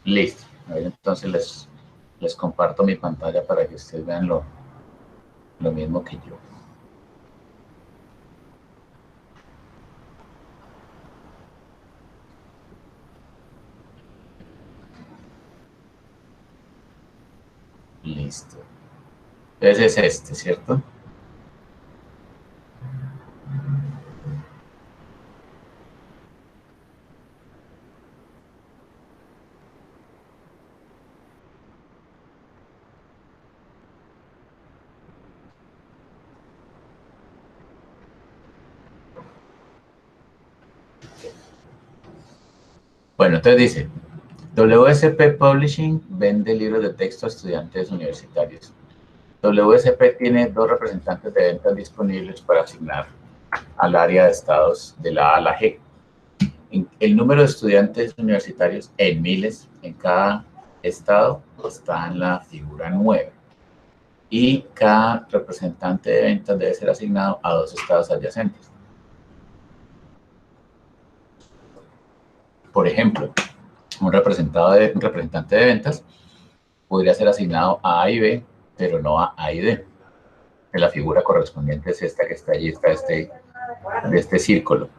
Listo. A ver, entonces les comparto mi pantalla para que ustedes vean lo mismo que yo. Listo. Entonces es este, ¿cierto? Bueno, entonces dice, WSP Publishing vende libros de texto a estudiantes universitarios. WSP tiene 2 representantes de ventas disponibles para asignar al área de estados de la A a la G. El número de estudiantes universitarios en miles en cada estado está en la figura 9. Y cada representante de ventas debe ser asignado a 2 estados adyacentes. Por ejemplo, un representante de ventas podría ser asignado a A y B, pero no a A y D. La figura correspondiente es esta que está allí, está de este círculo.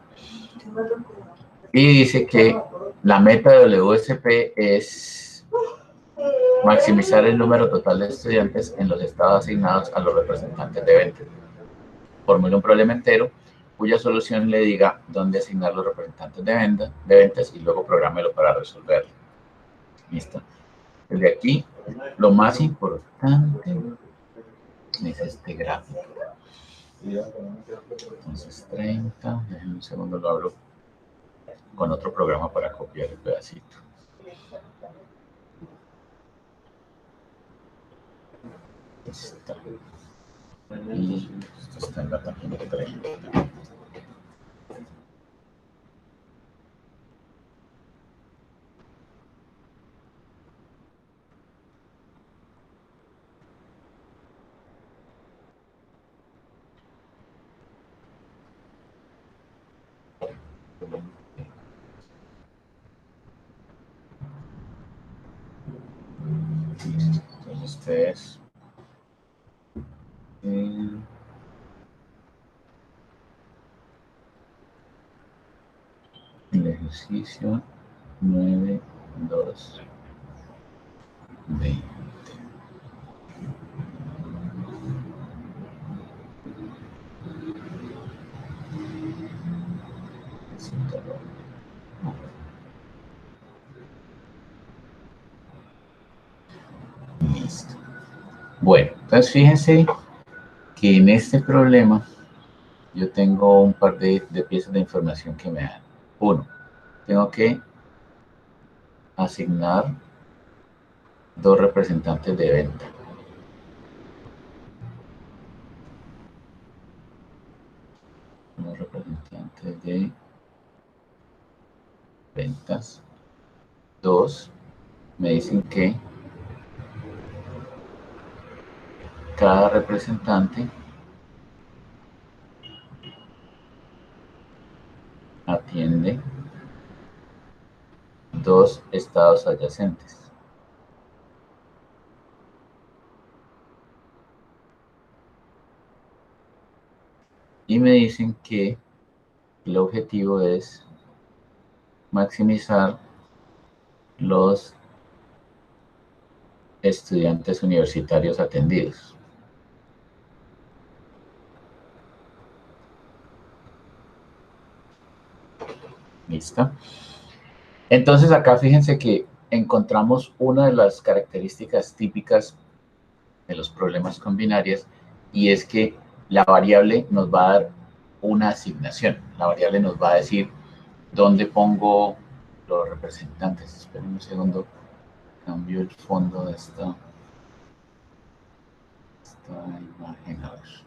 Y dice que la meta de WSP es maximizar el número total de estudiantes en los estados asignados a los representantes de ventas. Formule un problema entero cuya solución le diga dónde asignar los representantes de ventas y luego prográmelo para resolverlo. Listo. Desde aquí, lo más importante es este gráfico. Entonces 30, déjenme un segundo, lo abro con otro programa para copiar el pedacito. Está. Y esto está en la página 30. Entonces este es el ejercicio 9.2 20. Listo. Bueno, entonces fíjense que en este problema yo tengo un par de piezas de información que me dan. Uno, tengo que asignar 2 representantes de venta. Los representantes de ventas. 2, me dicen que cada representante atiende 2 estados adyacentes. Y me dicen que el objetivo es maximizar los estudiantes universitarios atendidos. ¿Listo? Entonces acá fíjense que encontramos una de las características típicas de los problemas con binarias y es que la variable nos va a dar una asignación. La variable nos va a decir dónde pongo los representantes. Esperen un segundo, cambio el fondo de esta imagen. A ver.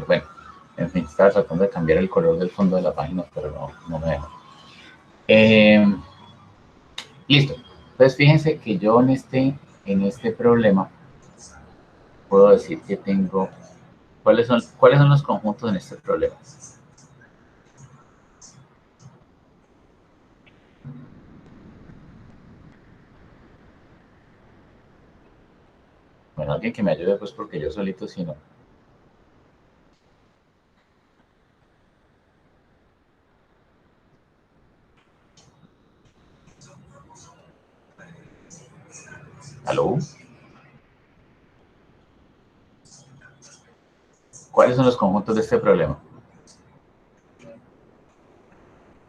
Bueno, en fin, estaba tratando de cambiar el color del fondo de la página, pero no me deja. Listo. Entonces, fíjense que yo en este problema puedo decir que tengo... ¿Cuáles son los conjuntos en este problema? Bueno, alguien que me ayude, pues, porque yo solito si no. ¿Aló? ¿Cuáles son los conjuntos de este problema?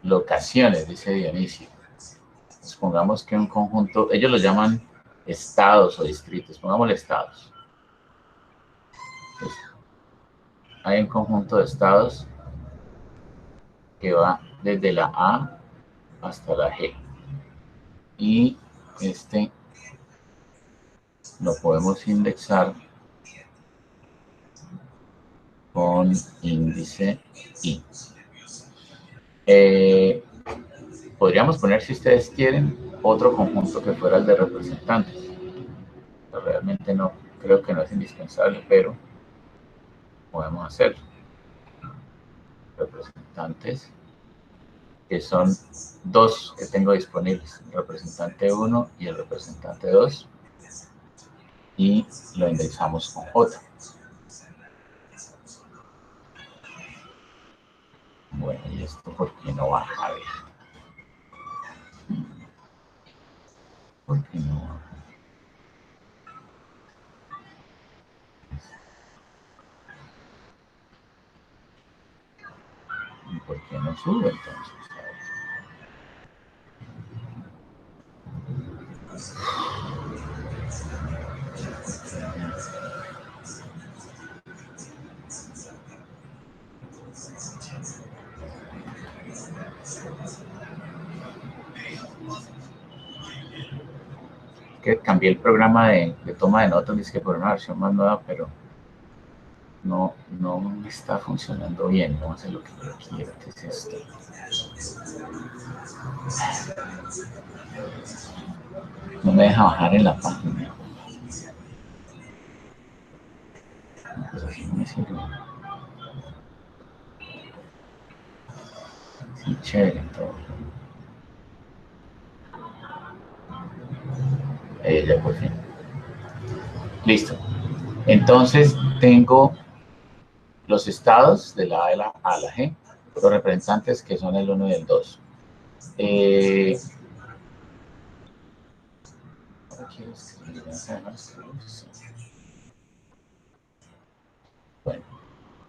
Locaciones, dice Dionisio. Supongamos que un conjunto, ellos lo llaman estados o distritos, pongámosle estados. Entonces, hay un conjunto de estados que va desde la A hasta la G. Y lo podemos indexar con índice I. Podríamos poner, si ustedes quieren, otro conjunto que fuera el de representantes. Realmente no, creo que no es indispensable, pero podemos hacerlo. Representantes, que son dos que tengo disponibles, el representante 1 y el representante 2, y lo indexamos con J. Bueno, ¿y esto por qué no baja? A ver. ¿Por qué no baja? ¿Y por qué no sube entonces? Que cambié el programa de toma de notas, dice que por una versión más nueva, pero no está funcionando bien, no hace lo que yo quiero. ¿Qué es esto? No me deja bajar en la página. Pues así no me sirve. Sí, chévere, todo. Ya por fin. Listo. Entonces tengo los estados de la A a la G, los representantes que son el 1 y el 2. Bueno,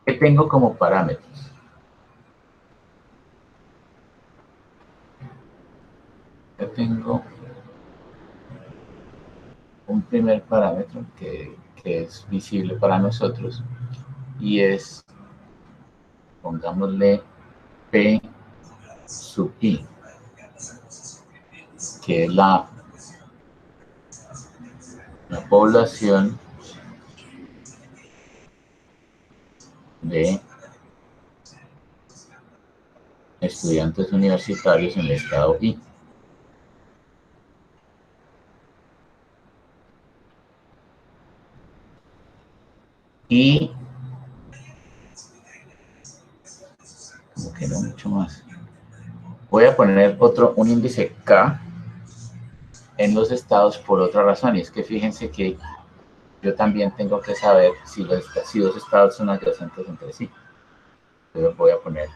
¿qué tengo como parámetros? Yo tengo un primer parámetro que es visible para nosotros y es, pongámosle, P sub I, que es la población de estudiantes universitarios en el estado I. Y como que no mucho más. Voy a poner un índice K en los estados por otra razón, y es que fíjense que yo también tengo que saber si dos estados son adyacentes entre sí. Entonces voy a poner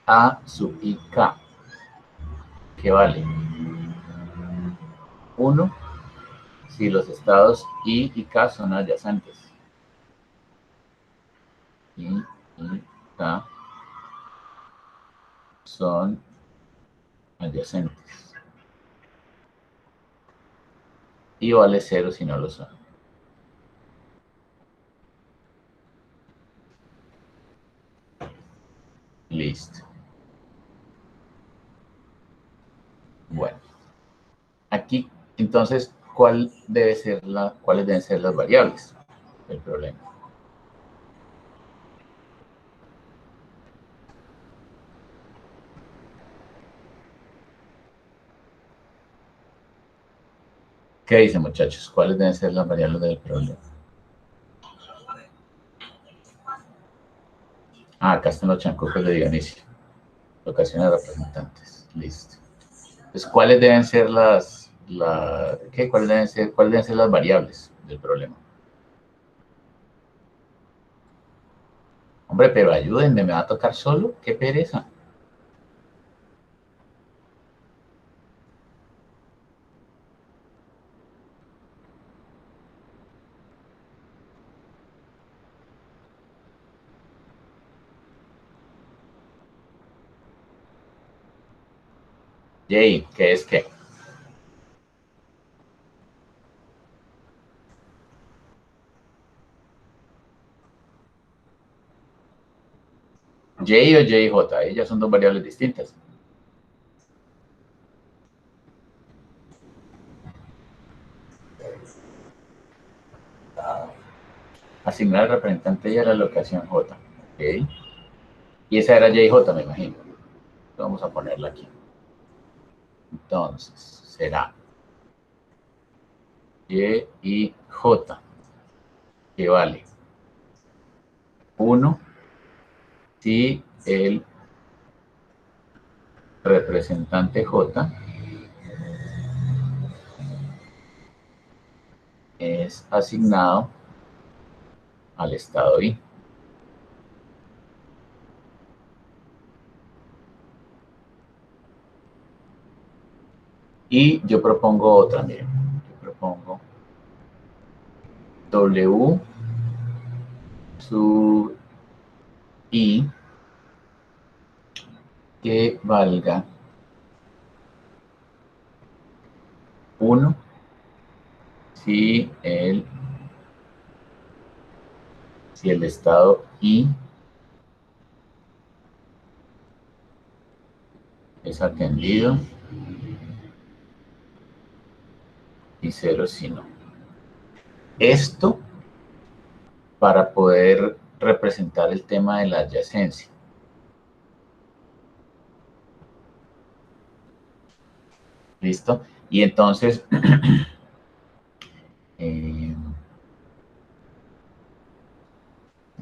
A sub IK, que vale 1 si los estados I y K son adyacentes. I y K son adyacentes. Y vale 0 si no lo son. Listo. Bueno, aquí, entonces, ¿cuáles deben ser las variables del problema? ¿Qué dicen, muchachos? ¿Cuáles deben ser las variables del problema? Ah, acá están los chancucos de Dionisio. Locaciones representantes. Listo. Entonces, ¿cuáles deben ser ¿cuáles deben ser las variables del problema? Hombre, pero ayúdenme, ¿me va a tocar solo? ¡Qué pereza! Jay, ¿qué es qué? J o JJ, ellas son dos variables distintas. Asignar al representante y a la locación J. ¿Ok? Y esa era JJ, me imagino. Vamos a ponerla aquí. Entonces, será Y y J, que vale 1 si el representante J es asignado al estado I. Y yo propongo otra, miren. Yo propongo W sub I que valga 1 si el estado I es atendido y 0 si no. Esto para poder representar el tema de la adyacencia. ¿Listo? Y entonces,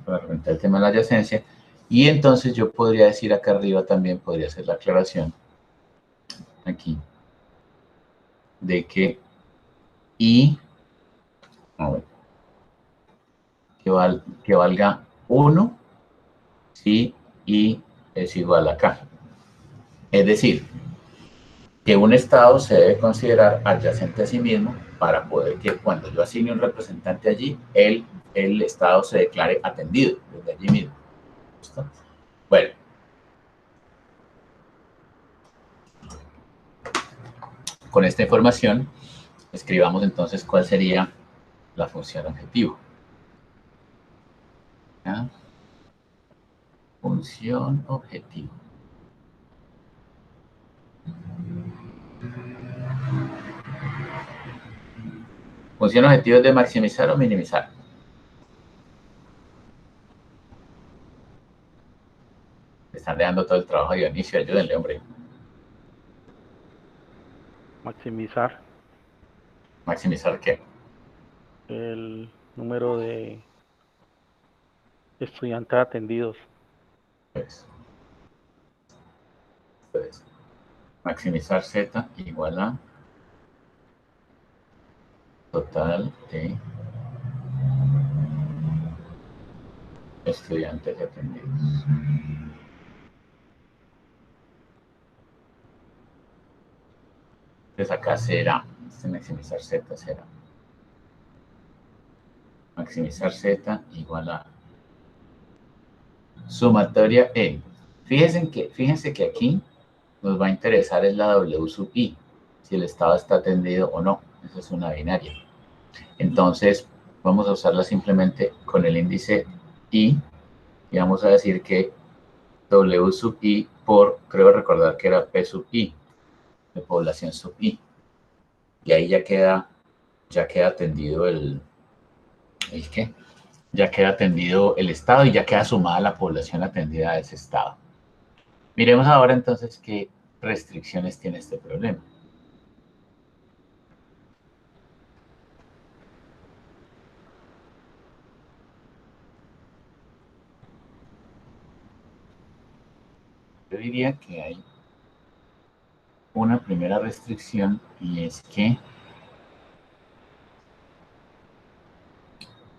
para representar el tema de la adyacencia, y entonces yo podría decir acá arriba también, podría hacer la aclaración, aquí, de que I, a ver, que valga 1 si I es igual a K. Es decir, que un estado se debe considerar adyacente a sí mismo para poder que cuando yo asigne un representante allí, el estado se declare atendido desde allí mismo. ¿Listo? Bueno. Con esta información, escribamos entonces cuál sería la función objetivo. ¿Ya? Función objetivo. Función objetivo es de maximizar o minimizar. Le están dando todo el trabajo a Dionisio, ayúdenle, hombre. Maximizar. ¿Maximizar qué? El número de estudiantes atendidos. Pues maximizar Z igual a total de estudiantes atendidos. Entonces acá será, maximizar Z será. Maximizar Z igual a sumatoria E. Fíjense que aquí nos va a interesar es la W sub I, si el estado está atendido o no. Esa es una binaria. Entonces, vamos a usarla simplemente con el índice I y vamos a decir que W sub I por, creo recordar que era P sub I, de población sub I. Y ahí ya queda atendido ¿el qué? Ya queda atendido el estado y ya queda sumada la población atendida a ese estado. Miremos ahora entonces qué restricciones tiene este problema. Yo diría que hay una primera restricción y es que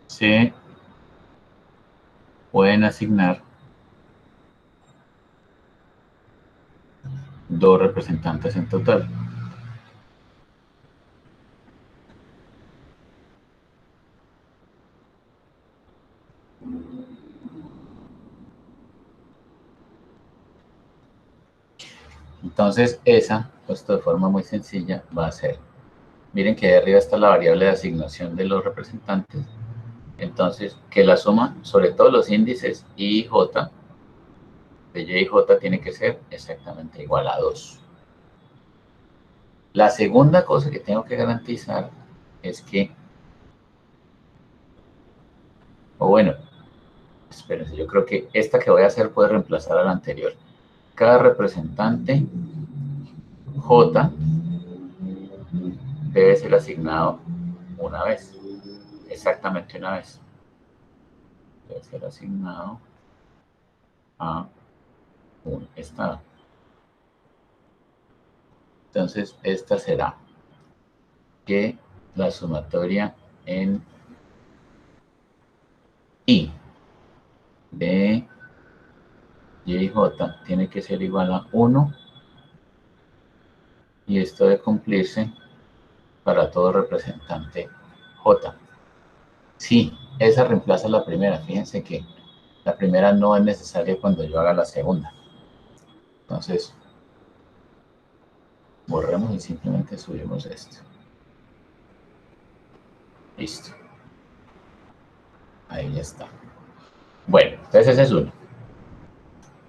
se pueden asignar dos representantes en total. Entonces esa, puesto de forma muy sencilla, va a ser, miren que de arriba está la variable de asignación de los representantes. Entonces, que la suma sobre todos los índices I y J de Y y J tiene que ser exactamente igual a 2. La segunda cosa que tengo que garantizar es que, o bueno, espérense, yo creo que esta que voy a hacer puede reemplazar a la anterior. Cada representante J debe ser asignado una vez, exactamente una vez. Debe ser asignado a un estado. Entonces, esta será que la sumatoria en I de Y y J tiene que ser igual a 1 y esto debe cumplirse para todo representante J. Sí, esa reemplaza la primera. Fíjense que la primera no es necesaria cuando yo haga la segunda. Entonces, borremos y simplemente subimos esto. Listo. Ahí ya está. Bueno, entonces ese es uno.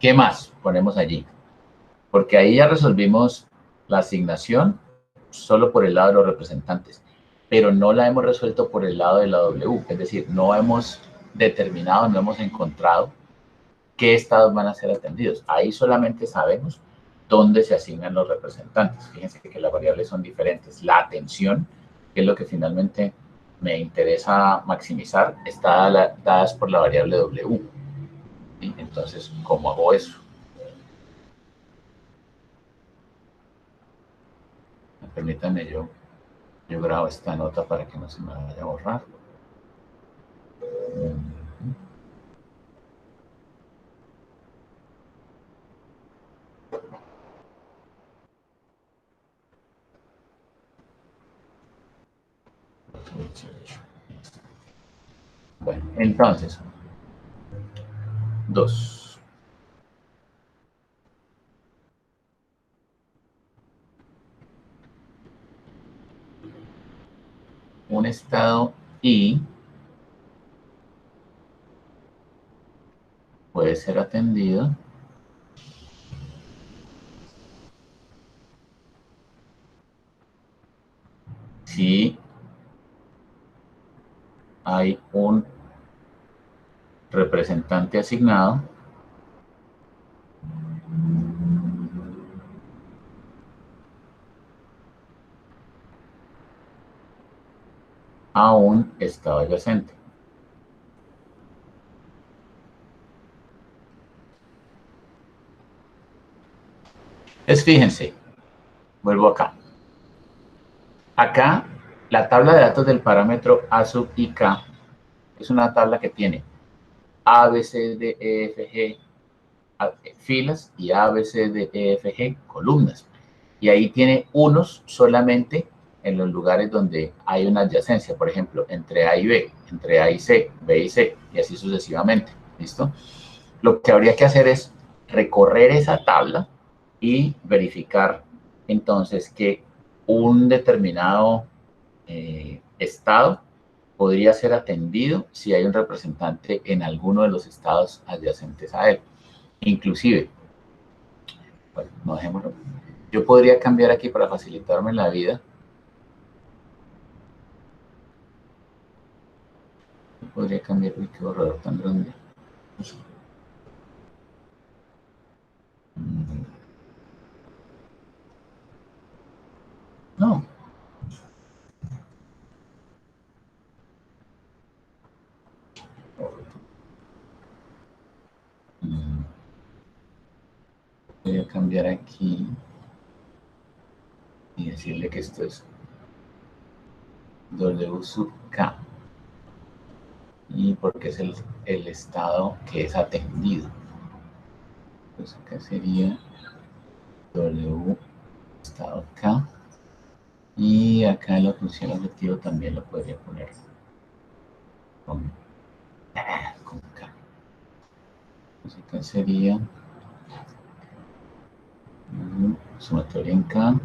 ¿Qué más ponemos allí? Porque ahí ya resolvimos la asignación solo por el lado de los representantes, pero no la hemos resuelto por el lado de la W, es decir, no hemos determinado, no hemos encontrado qué estados van a ser atendidos. Ahí solamente sabemos dónde se asignan los representantes. Fíjense que las variables son diferentes. La atención, que es lo que finalmente me interesa maximizar, está dada por la variable W. ¿Sí? Entonces, ¿cómo hago eso? Permítanme, yo grabo esta nota para que no se me vaya a borrar. Bueno, entonces, 2. Un estado I puede ser atendido si hay un representante asignado a un estado adyacente. Fíjense, vuelvo acá. Acá, la tabla de datos del parámetro A sub IK es una tabla que tiene A, B, C, D, E, F, G filas y A, B, C, D, E, F, G columnas. Y ahí tiene unos solamente en los lugares donde hay una adyacencia, por ejemplo, entre A y B, entre A y C, B y C, y así sucesivamente. ¿Listo? Lo que habría que hacer es recorrer esa tabla y verificar entonces que un determinado estado podría ser atendido si hay un representante en alguno de los estados adyacentes a él. Inclusive, bueno, no dejémoslo. Yo podría cambiar aquí para facilitarme la vida. Yo podría cambiar, uy, qué horror tan grande. No. Voy a cambiar aquí y decirle que esto es W sub K. Y porque es el estado que es atendido. Pues acá sería W estado K. Y acá en la función objetivo también lo podría poner con K. Pues acá sería sumatoria en K,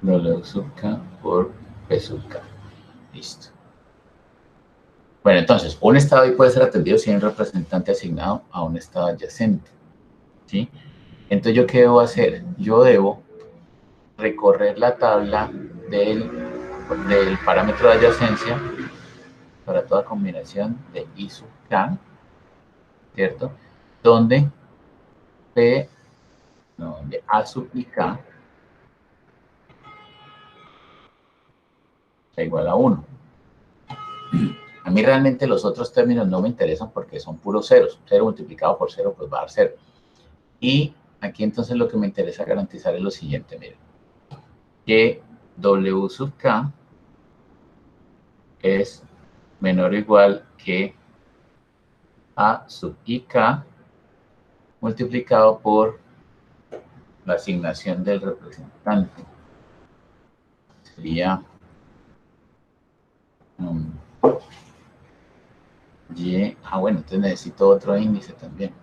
W sub K por P sub K. Listo. Bueno, entonces, un estado ahí puede ser atendido si hay un representante asignado a un estado adyacente. ¿Sí? Entonces, ¿yo qué debo hacer? Yo debo recorrer la tabla del parámetro de adyacencia para toda combinación de I sub K, ¿cierto? Donde A sub IK es igual a 1. A mí realmente los otros términos no me interesan porque son puros ceros. 0 multiplicado por 0 pues va a dar 0. Y aquí entonces lo que me interesa garantizar es lo siguiente, miren. Que W sub K es menor o igual que A sub IK multiplicado por la asignación del representante. Sería Y. Bueno, entonces necesito otro índice también.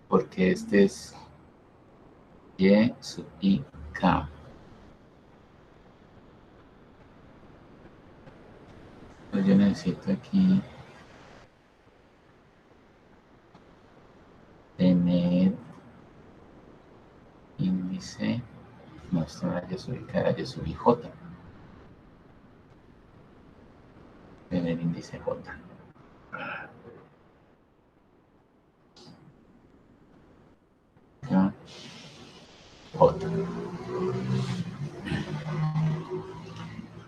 Porque este es Y sub IK. Entonces yo necesito aquí tener índice, no, esto era Y sub IK, era Y sub IJ. Tener índice J. J.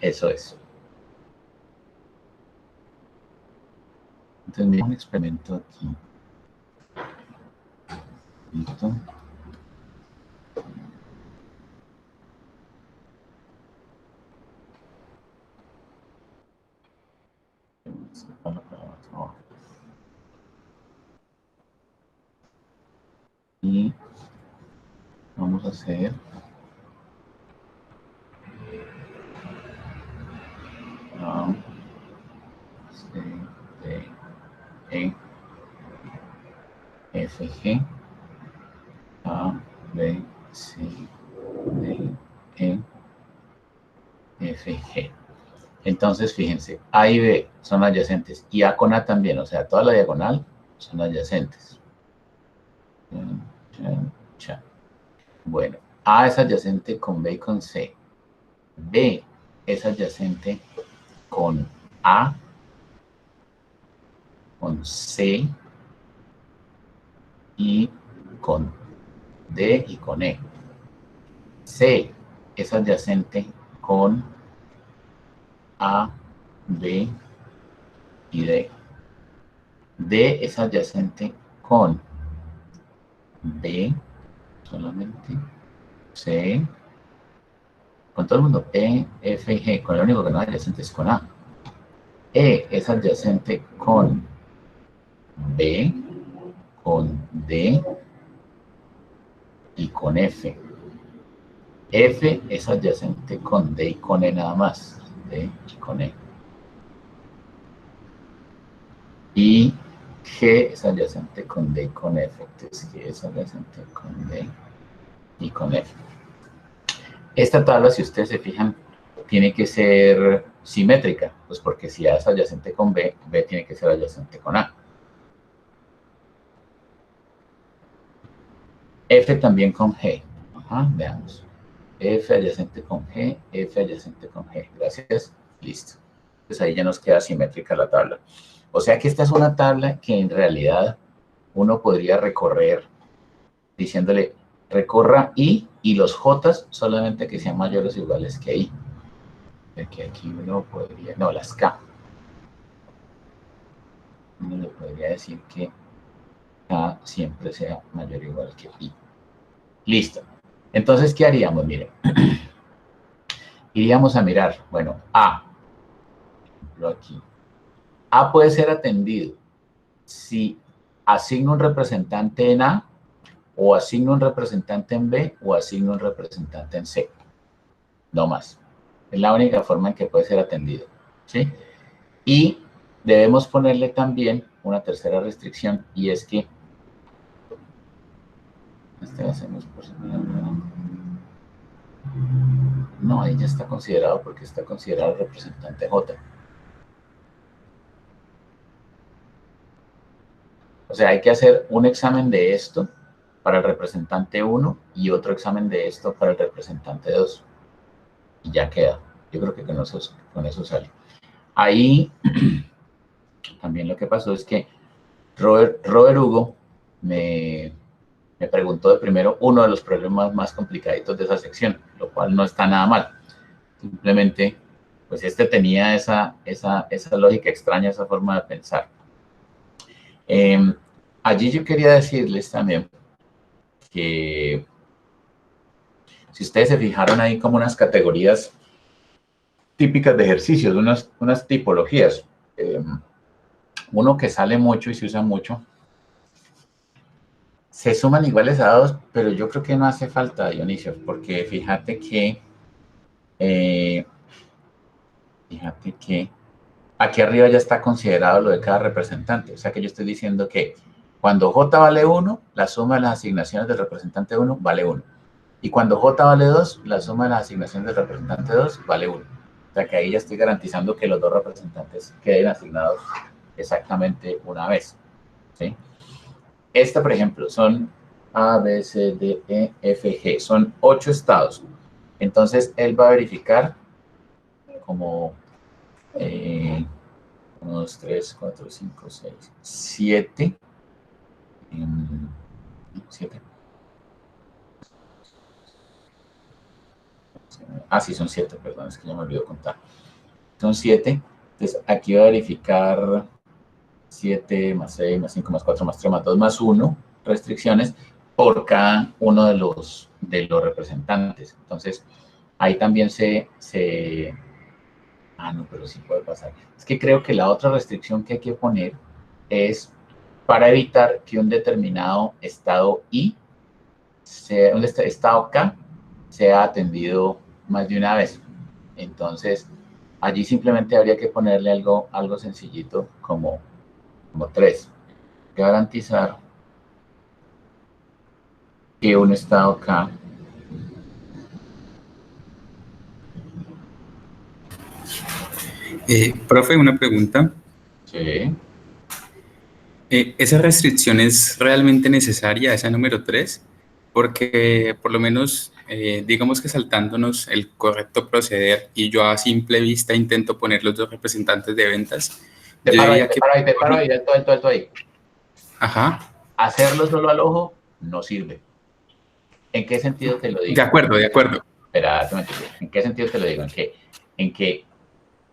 Eso es. Entonces, mira un experimento aquí. Listo. Y vamos a hacer C, D, E, F, G, A, B, C, D, E, F, G. Entonces, fíjense, A y B son adyacentes y A con A también, o sea, toda la diagonal son adyacentes. Bueno, A es adyacente con B y con C. B es adyacente con A, con C y con D y con E. C es adyacente con A, B y D. D es adyacente con B solamente, C, con todo el mundo, E, F y G, con lo único que no es adyacente es con A. E es adyacente con B, con D y con F. F es adyacente con D y con E nada más, D y con E. Y G es adyacente con D y con F. Entonces, G es adyacente con D y con F. Esta tabla, si ustedes se fijan, tiene que ser simétrica, pues porque si A es adyacente con B, B tiene que ser adyacente con A. F también con G. Ajá, veamos. F adyacente con G, F adyacente con G. Gracias. Listo. Pues ahí ya nos queda simétrica la tabla. O sea que esta es una tabla que en realidad uno podría recorrer diciéndole recorra I y los J solamente que sean mayores o iguales que I. Porque aquí uno podría, no, las K. Uno le podría decir que K siempre sea mayor o igual que I. Listo. Entonces, ¿qué haríamos? Miren, iríamos a mirar, bueno, A, aquí. A puede ser atendido si asigno un representante en A, o asigno un representante en B, o asigno un representante en C. No más. Es la única forma en que puede ser atendido. ¿Sí? Y debemos ponerle también una tercera restricción, y es que no, ahí ya está considerado porque está considerado el representante J. O sea, hay que hacer un examen de esto para el representante 1 y otro examen de esto para el representante 2. Y ya queda. Yo creo que con eso sale. Ahí también lo que pasó es que Robert Hugo me preguntó de primero uno de los problemas más complicaditos de esa sección, lo cual no está nada mal. Simplemente, pues tenía esa lógica extraña, esa forma de pensar. Allí yo quería decirles también que si ustedes se fijaron ahí como unas categorías típicas de ejercicios, unas tipologías, uno que sale mucho y se usa mucho, se suman iguales a 2, pero yo creo que no hace falta, Dionisio, porque fíjate que aquí arriba ya está considerado lo de cada representante. O sea que yo estoy diciendo que cuando J vale 1, la suma de las asignaciones del representante 1 vale 1. Y cuando J vale 2, la suma de las asignaciones del representante 2 vale 1. O sea que ahí ya estoy garantizando que los dos representantes queden asignados exactamente una vez. ¿Sí? Esta, por ejemplo, son A, B, C, D, E, F, G. Son 8 estados. Entonces, él va a verificar como 1, 2, 3, 4, 5, 6, 7. 7. Ah, sí, son 7, perdón, es que ya me olvidó contar. Son 7. Entonces, aquí va a verificar 7 más 6 más 5 más 4 más 3 más 2 más 1 restricciones por cada uno de los representantes. Entonces, ahí también Ah, no, pero sí puede pasar. Es que creo que la otra restricción que hay que poner es para evitar que un determinado estado I, un estado K, sea atendido más de una vez. Entonces, allí simplemente habría que ponerle algo sencillito como 3. Garantizar que un estado K Profe, una pregunta. sí. ¿Esa restricción es realmente necesaria, esa número 3? Porque por lo menos, digamos que saltándonos el correcto proceder y yo a simple vista intento poner los dos representantes de ventas. Te paro ahí, alto ahí. Ajá. Hacerlo solo al ojo no sirve. ¿En qué sentido te lo digo? De acuerdo. Espera, ¿en qué sentido te lo digo? En que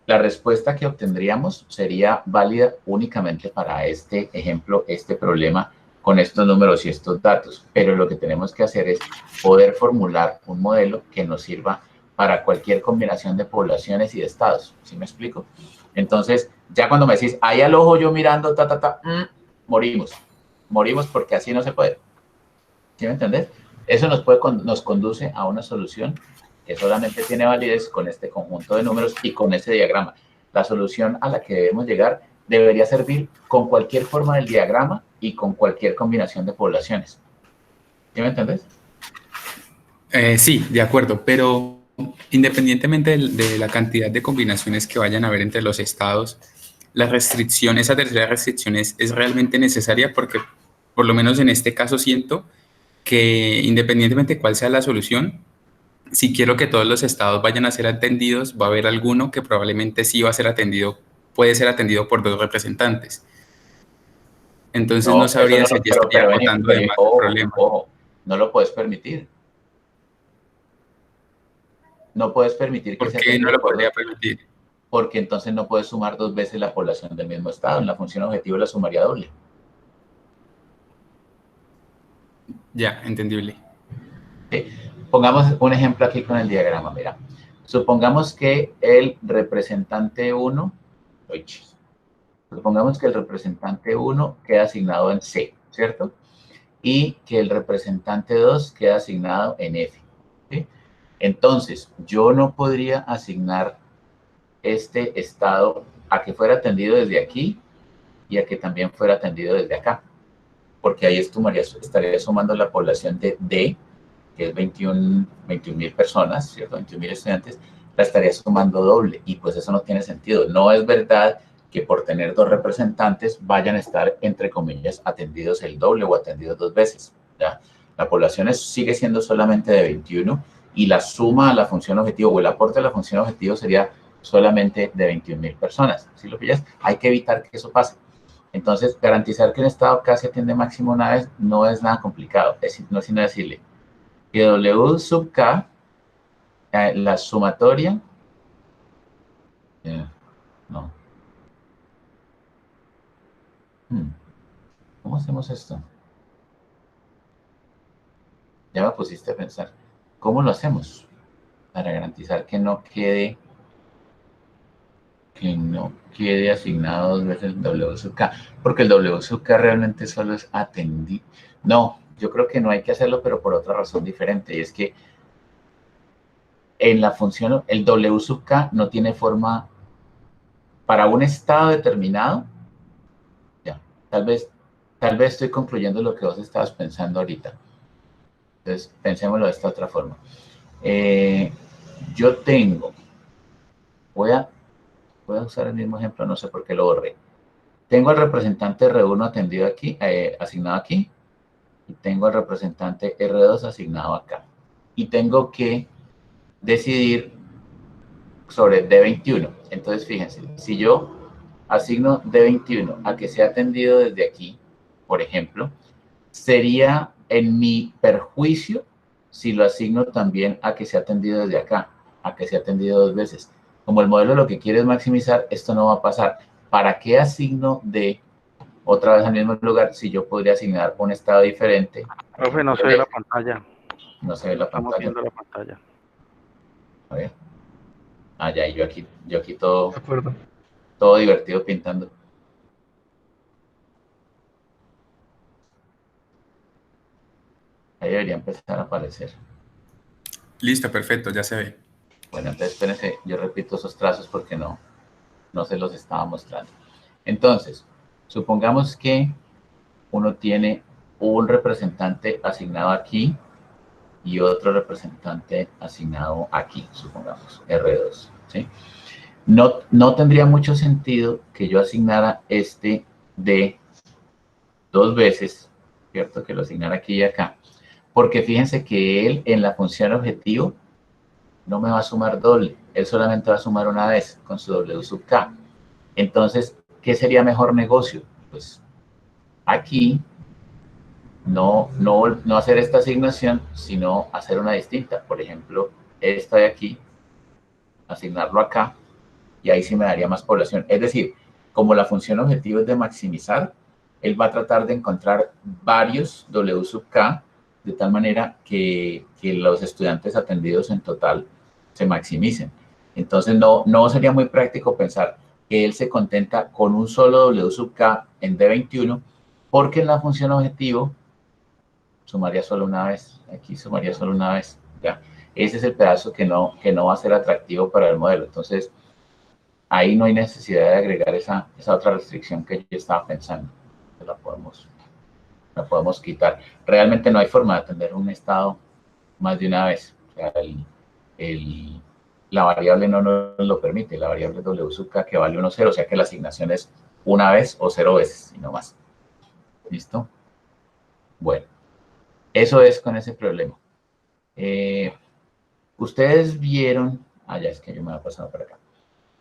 la respuesta que obtendríamos sería válida únicamente para este ejemplo, este problema, con estos números y estos datos. Pero lo que tenemos que hacer es poder formular un modelo que nos sirva para cualquier combinación de poblaciones y de estados. ¿Sí me explico? Entonces, ya cuando me decís, ahí al ojo yo mirando, morimos. Morimos porque así no se puede. ¿Sí me entendés? Eso nos conduce a una solución que solamente tiene validez con este conjunto de números y con ese diagrama. La solución a la que debemos llegar debería servir con cualquier forma del diagrama y con cualquier combinación de poblaciones. ¿Sí me entendés? Sí, de acuerdo, pero independientemente de la cantidad de combinaciones que vayan a haber entre los estados, la restricción, esa tercera restricción es realmente necesaria porque, por lo menos en este caso, siento que independientemente de cuál sea la solución, si quiero que todos los estados vayan a ser atendidos, va a haber alguno que probablemente sí va a ser atendido, puede ser atendido por dos representantes. Entonces no No, eso sabría no si lo, allí estaría agotando de vení, más el ojo, problema. ojo, no lo puedes permitir. No puedes permitir que ¿Por sea qué no atendido lo por podría dos, permitir? porque entonces no puedes sumar dos veces la población del mismo estado. En la función objetivo la sumaría doble. Ya, entendible. ¿Sí? Pongamos un ejemplo aquí con el diagrama, mira. Supongamos que el representante 1, supongamos que el representante 1 queda asignado en C, ¿cierto? Y que el representante 2 queda asignado en F. ¿Sí? Entonces, yo no podría asignar este estado a que fuera atendido desde aquí y a que también fuera atendido desde acá, porque ahí estaría sumando la población de D, que es 21.000 personas, ¿cierto? 21.000 estudiantes, la estaría sumando doble, y pues eso no tiene sentido. No es verdad que por tener dos representantes vayan a estar, entre comillas, atendidos el doble o atendidos dos veces, ¿ya? La población sigue siendo solamente de 21 y la suma a la función objetivo o el aporte a la función objetivo sería solamente de 21.000 personas. ¿Sí lo pillas? Hay que evitar que eso pase. Entonces, garantizar que un estado acá se atiende máximo una vez no es nada complicado, no es sino decirle que W sub K, la sumatoria, no, ¿cómo hacemos esto? Ya me pusiste a pensar, ¿cómo lo hacemos para garantizar que no quede asignado dos veces el W sub K? Porque el W sub K realmente solo es atendido. No, yo creo que no hay que hacerlo, pero por otra razón diferente, y es que en la función, el W sub K no tiene forma para un estado determinado. Ya, tal vez estoy concluyendo lo que vos estabas pensando ahorita. Entonces, pensémoslo de esta otra forma. Yo tengo, voy a usar el mismo ejemplo, no sé por qué lo borré. Tengo al representante R1 atendido aquí, asignado aquí, y tengo al representante R2 asignado acá. Y tengo que decidir sobre D21. Entonces, fíjense, si yo asigno D21 a que sea atendido desde aquí, por ejemplo, sería en mi perjuicio si lo asigno también a que sea atendido desde acá, a que sea atendido dos veces. Como el modelo lo que quiere es maximizar, esto no va a pasar. ¿Para qué asigno D otra vez al mismo lugar si yo podría asignar un estado diferente? Profe, no se ve la pantalla. No se ve la Estamos pantalla. viendo la pantalla. A ver. Ah, ya, y yo aquí todo, De acuerdo. todo divertido pintando. Ahí debería empezar a aparecer. Listo, perfecto, ya se ve. Bueno, entonces espérense, yo repito esos trazos porque no se los estaba mostrando. Entonces, supongamos que uno tiene un representante asignado aquí y otro representante asignado aquí, supongamos, R2, ¿sí? No tendría mucho sentido que yo asignara este D dos veces, ¿cierto? Que lo asignara aquí y acá, porque fíjense que él en la función objetivo no me va a sumar doble, él solamente va a sumar una vez con su W sub K. Entonces, ¿qué sería mejor negocio? Pues aquí no hacer esta asignación, sino hacer una distinta. Por ejemplo, esta de aquí, asignarlo acá, y ahí sí me daría más población. Es decir, como la función objetivo es de maximizar, él va a tratar de encontrar varios W sub K, de tal manera que los estudiantes atendidos en total se maximicen. Entonces, no sería muy práctico pensar que él se contenta con un solo W sub K en D21, porque en la función objetivo sumaría solo una vez, aquí sumaría solo una vez, ¿ya? Ese es el pedazo que no va a ser atractivo para el modelo. Entonces, ahí no hay necesidad de agregar esa otra restricción que yo estaba pensando. La podemos quitar. Realmente no hay forma de atender un estado más de una vez. O sea, la variable no nos lo permite. La variable W sub K que vale 1, 0, o sea que la asignación es una vez o 0 veces, y no más. ¿Listo? Bueno, eso es con ese problema. Ustedes vieron, ya es que yo me voy a pasar por acá.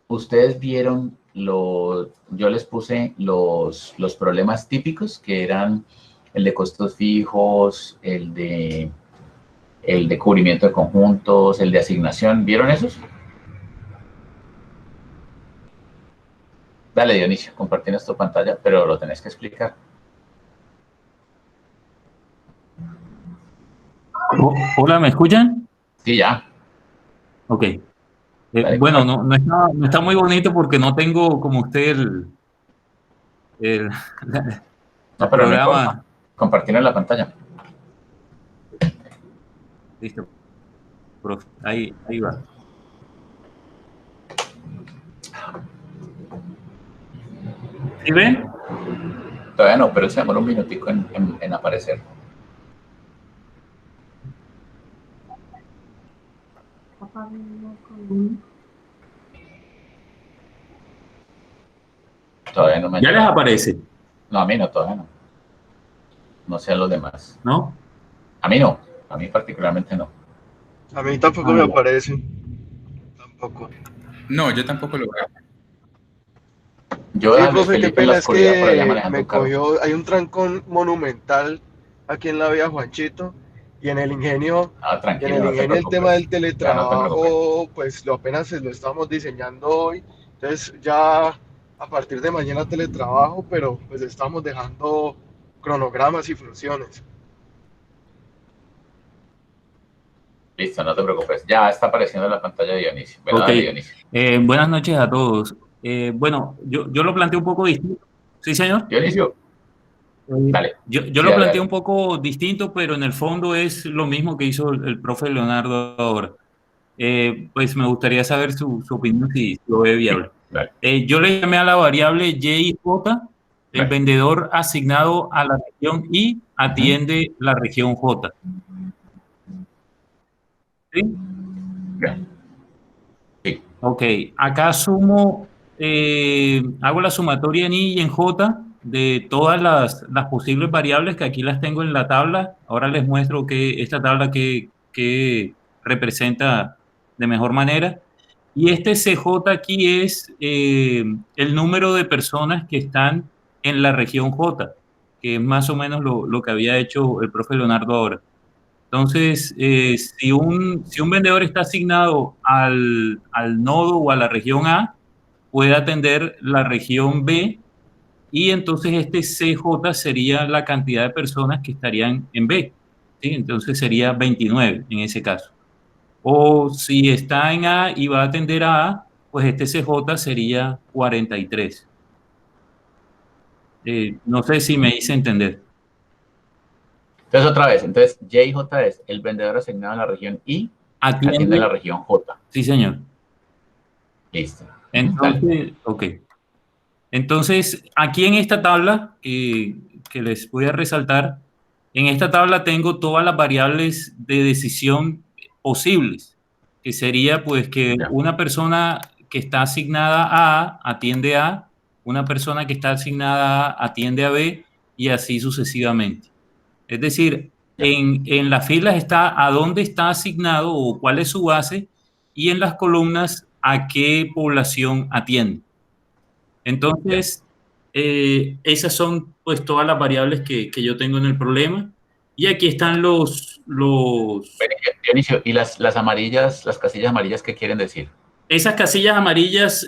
Ustedes vieron, yo les puse los problemas típicos, que eran el de costos fijos, el de cubrimiento de conjuntos, el de asignación. ¿Vieron esos? Dale, Dionisio, compartienes tu pantalla, pero lo tenés que explicar. Hola, ¿me escuchan? Sí, ya. Ok. Dale, Bueno, no está muy bonito porque no tengo como usted el no, pero no importa. programa. Compartir en la pantalla. Listo, profe. Ahí va. ¿Sí ven? Todavía no, pero se demora un minutico en aparecer. Todavía no me ha ¿Ya les llegado. aparece? No, a mí no, todavía no. No sé a los demás. ¿No? A mí no. A mí particularmente no. A mí tampoco me aparece. Tampoco. No, yo tampoco lo veo. Yo Sí, dejé profe, qué Felipe en pena, la es oscuridad por allá que manejando me un carro. cogió, hay un trancón monumental aquí en la vía Juanchito y en el ingenio, Tranquilo, no te el tema preocupes. del Ya no te preocupes. teletrabajo, pues lo apenas lo estamos diseñando hoy, entonces ya a partir de mañana teletrabajo, pero pues estamos dejando cronogramas y funciones. Listo, no te preocupes. Ya está apareciendo en la pantalla de Dionisio. Bueno, Ok. dale, Dionisio. Buenas noches a todos. Bueno, yo lo planteo un poco distinto. ¿Sí, señor? Dionisio, dale. Yo Sí, lo dale, planteo dale. un poco distinto, pero en el fondo es lo mismo que hizo el profe Leonardo ahora. Pues me gustaría saber su opinión si lo ve Sí, viable. dale, Yo le llamé a la variable Y y J, el dale. vendedor asignado a la región I atiende la región J. ¿Sí? Ya. Sí. Ok, acá sumo, hago la sumatoria en I y en J de todas las posibles variables que aquí las tengo en la tabla. Ahora les muestro que esta tabla que representa de mejor manera. Y este CJ aquí es el número de personas que están en la región J, que es más o menos lo que había hecho el profe Leonardo ahora. Entonces, si un vendedor está asignado al nodo o a la región A, puede atender la región B y entonces este CJ sería la cantidad de personas que estarían en B. ¿Sí? Entonces sería 29 en ese caso. O si está en A y va a atender a, pues este CJ sería 43. No sé si me hice entender. Entonces, otra vez. Entonces, JJ es el vendedor asignado a la región I, atiende la Atiende, región J. sí señor. Listo. Dale. Entonces, ok. Entonces, aquí en esta tabla que les voy a resaltar, en esta tabla tengo todas las variables de decisión posibles, que sería pues que Ya. una persona que está asignada a A atiende a, una persona que está asignada a atiende a B y así sucesivamente. Es decir, Ya. en las filas está a dónde está asignado o cuál es su base y en las columnas a qué población atiende. Entonces, esas son pues todas las variables que yo tengo en el problema. Y aquí están Dionisio, ¿y las amarillas, las casillas amarillas, qué quieren decir? esas casillas amarillas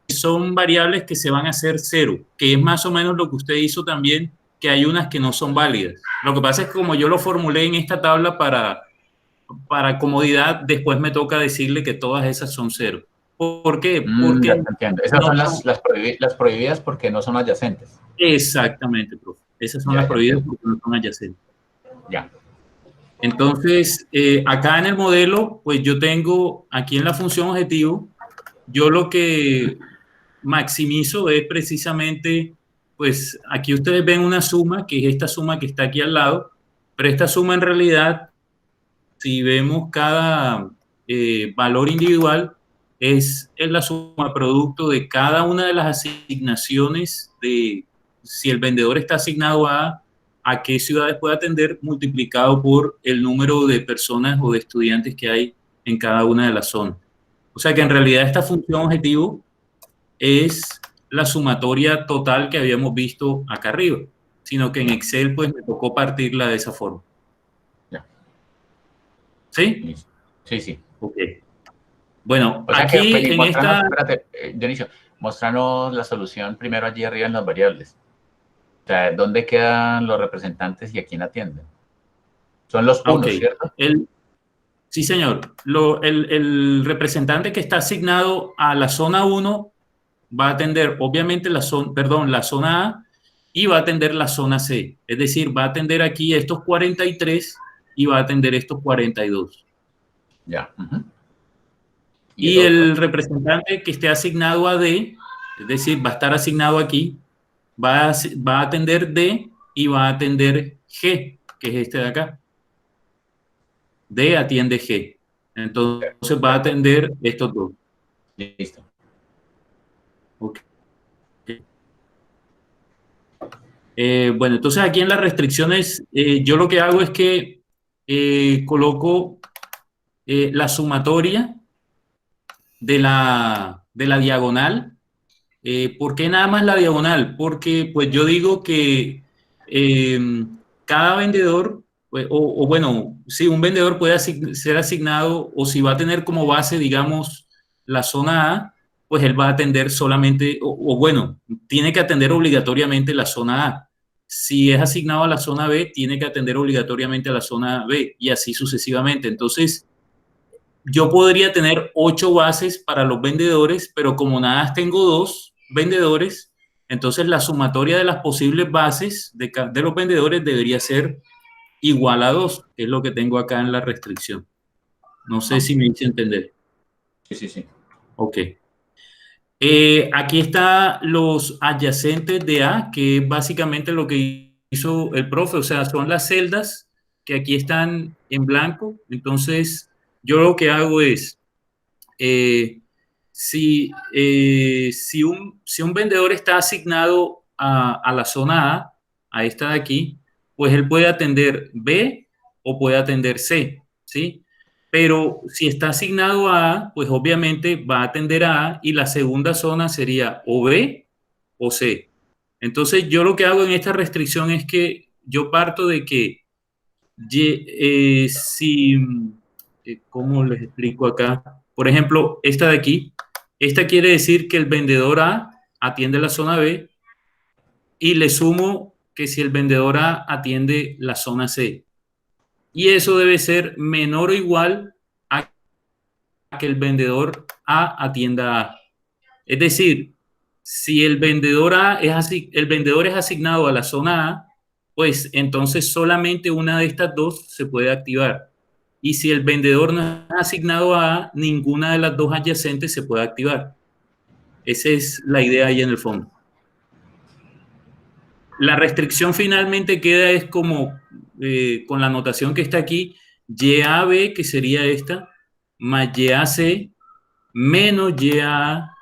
son variables que se van a hacer cero, que es más o menos lo que usted hizo también, que hay unas que no son válidas. Lo que pasa es que como yo lo formulé en esta tabla para comodidad, después me toca decirle que todas esas son cero. ¿Por qué? Ya Porque te entiendo. Esas no son son... las prohibidas porque no son adyacentes. Exactamente, profe. Esas son las Ya prohibidas entiendo. porque no son adyacentes. Ya. Entonces, acá en el modelo, pues yo tengo aquí en la función objetivo, yo lo que maximizo es precisamente, pues aquí ustedes ven una suma, que es esta suma que está aquí al lado, pero esta suma en realidad, si vemos cada valor individual, es la suma producto de cada una de las asignaciones de si el vendedor está asignado a qué ciudades puede atender, multiplicado por el número de personas o de estudiantes que hay en cada una de las zonas. O sea que en realidad esta función objetivo es la sumatoria total que habíamos visto acá arriba, sino que en Excel pues me tocó partirla de esa forma. Ya. ¿Sí? Sí, sí. Ok. Bueno, O sea aquí que, Felipe, en esta... espérate, Dionisio, mostrarnos la solución primero allí arriba en las variables. O sea, ¿dónde quedan los representantes y a quién atienden? Son los unos, Ok. ¿cierto? Sí, señor. El representante que está asignado a la zona 1 va a atender, obviamente, la zona A y va a atender la zona C. Es decir, va a atender aquí estos 43 y va a atender estos 42. Ya. Y el otro? el representante que esté asignado a D, es decir, va a estar asignado aquí, va a atender D y va a atender G, que es este de acá. D atiende G. Entonces va a atender estos dos. Listo. Okay. Bueno, entonces aquí en las restricciones, yo lo que hago es que coloco la sumatoria de la diagonal. ¿Por qué nada más la diagonal? Porque pues yo digo que cada vendedor, pues, o bueno, sí, un vendedor puede ser asignado, o si va a tener como base, digamos, la zona A, pues él va a atender solamente, o bueno, tiene que atender obligatoriamente la zona A. Si es asignado a la zona B, tiene que atender obligatoriamente a la zona B y así sucesivamente. Entonces, yo podría tener 8 bases para los vendedores, pero como nada más tengo 2 vendedores, entonces la sumatoria de las posibles bases de los vendedores debería ser igual a 2, que es lo que tengo acá en la restricción. No sé si me hice entender. Sí. Ok. Aquí están los adyacentes de A, que es básicamente lo que hizo el profe, o sea, son las celdas que aquí están en blanco. Entonces, yo lo que hago es, si un vendedor está asignado a la zona a esta de aquí, pues él puede atender B o puede atender C, ¿sí? Pero si está asignado a A, pues obviamente va a atender a A y la segunda zona sería o B o C. Entonces yo lo que hago en esta restricción es que yo parto de que ¿cómo les explico acá? Por ejemplo, esta de aquí, esta quiere decir que el vendedor A atiende la zona B y le sumo que si el vendedor A atiende la zona C. Y eso debe ser menor o igual a que el vendedor A atienda A. Es decir, si el vendedor el vendedor es asignado a la zona A, pues entonces solamente una de estas dos se puede activar. Y si el vendedor no es asignado a A, ninguna de las dos adyacentes se puede activar. Esa es la idea ahí en el fondo. La restricción finalmente queda es como con la anotación que está aquí, YAB, que sería esta, más YAC menos YA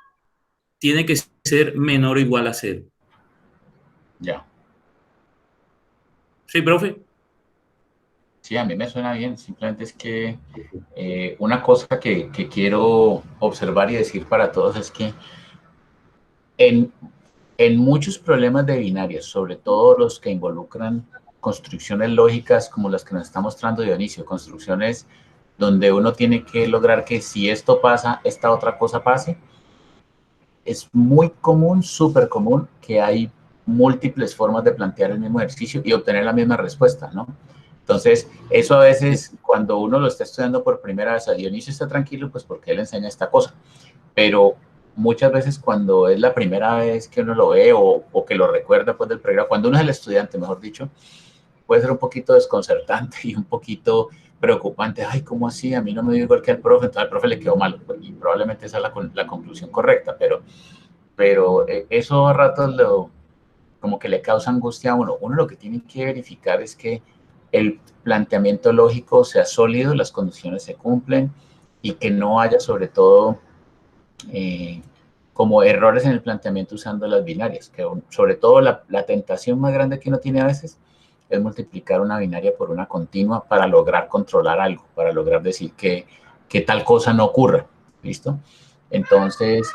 tiene que ser menor o igual a 0. Ya. ¿Sí, profe? Sí, a mí me suena bien. Simplemente es que una cosa que quiero observar y decir para todos es que en muchos problemas de binarias, sobre todo los que involucran construcciones lógicas como las que nos está mostrando Dionisio, construcciones donde uno tiene que lograr que si esto pasa, esta otra cosa pase, es muy común, súper común, que hay múltiples formas de plantear el mismo ejercicio y obtener la misma respuesta, ¿no? Entonces, eso a veces, cuando uno lo está estudiando por primera vez, a Dionisio está tranquilo, pues porque él enseña esta cosa, pero muchas veces cuando es la primera vez que uno lo ve o que lo recuerda pues, del programa, cuando uno es el estudiante, mejor dicho, puede ser un poquito desconcertante y un poquito preocupante, ay, ¿cómo así? A mí no me dio igual que al profe, entonces al profe le quedó malo, y probablemente esa es la conclusión correcta, pero eso a ratos como que le causa angustia a uno. Uno lo que tiene que verificar es que el planteamiento lógico sea sólido, las condiciones se cumplen y que no haya sobre todo como errores en el planteamiento usando las binarias, que sobre todo la tentación más grande que uno tiene a veces es multiplicar una binaria por una continua para lograr controlar algo, para lograr decir que tal cosa no ocurra, ¿listo? Entonces,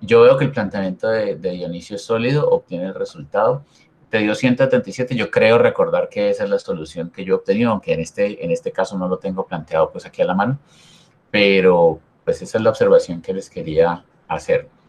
yo veo que el planteamiento de Dionisio es sólido, obtiene el resultado, te dio 177, yo creo recordar que esa es la solución que yo he obtenido, aunque en este caso no lo tengo planteado pues aquí a la mano, pero pues esa es la observación que les quería hacer.